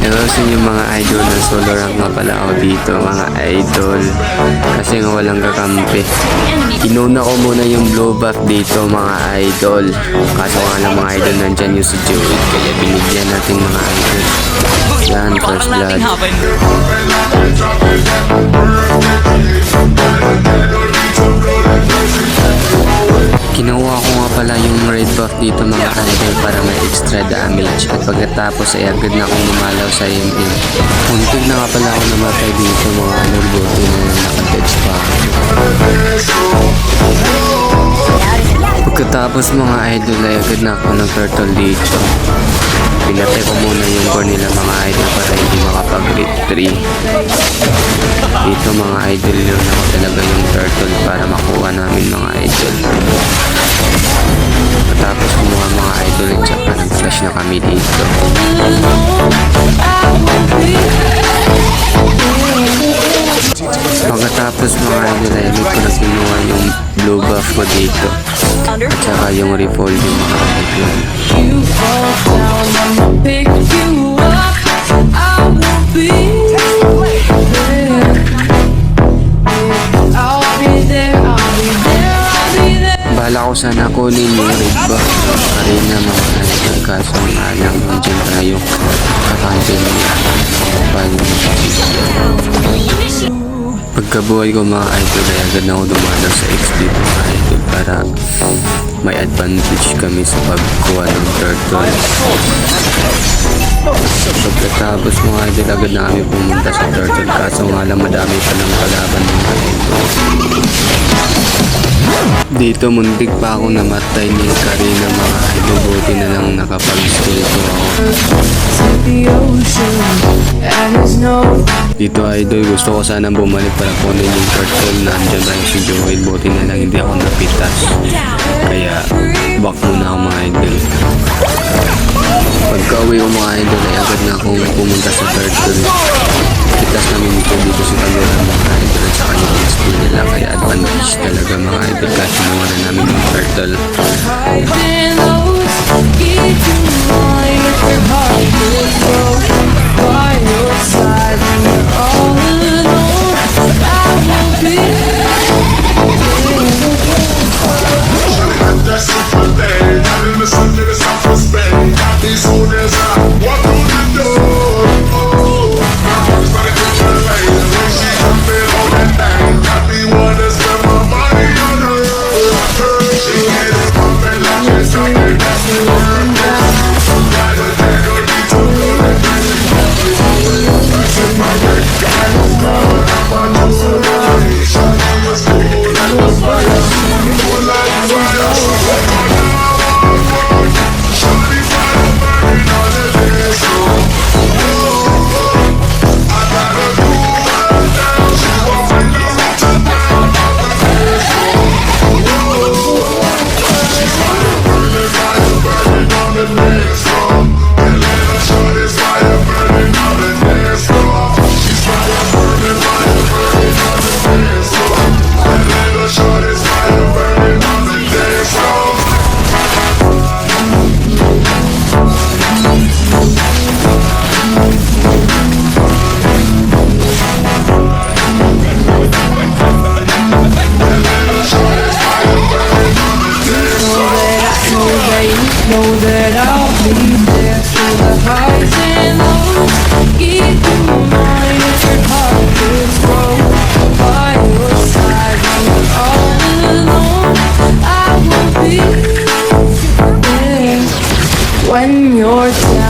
Hello sa inyo mga idol, na solo rank nga pala ako dito mga idol. Kasi nga walang kakampi. Inuna ko muna yung blue buff dito mga idol. Kaso nga lang mga idol, nandyan yung si Joey. Kaya binigyan natin mga idol. Yan, first blood. Kinuha ko nga pala yung red buff dito mga idol para may extra damage. At pagkatapos ay agad na akong lumalaw sa MM. Muntik na nga pala ako namatay dito mga idol. Buti na nakadedge pa ako. Pagkatapos mga idol ay agad na ako ng turtle dito. Pinatay ko muna yung core nila mga idol para hindi makapag-retreat. Dito mga idol, yun ako talaga yung turtle para makuha namin mga idol. Tapos kumuha mga idol at saka nag-flash na kami dito. Pagkatapos mga idol ay ko na kinuha yung blue buff ko dito. At saka yung refold yung mga idol. Bala ko sana kunin yung red buff arena mga idol, kaso nga lang dyan tayo kakantin niya. Pagkabuhay ko mga idol ay agad na ako dumadaw sa XP mga idol para may advantage kami sa pagkuha ng turtle. Pagkatapos mga idol agad na kami pumunta sa turtle, kaso nga lang madami pa ng kalaban mga idol. Dito muntik pa ako namatay ni Karina mga idol, buti na lang nakapag-skill ko ako. Dito idol, gusto ko sanang bumalik para kunin yung turtle na andyan tayo si Joel, buti na lang hindi ako napitas. Kaya back muna ako mga idol. Pagka-uwi ko mga idol ay agad na akong pumunta sa turtle. Pitas namin dito sa kaluran mga idol at saka yung XP nila, kaya advantage talaga mga idol kasi kinuha na namin yung turtle. Know that I'll be there through the highs and lows. Keep in mind if your heart is broke. By your side when you're all alone, I will be there when you're down.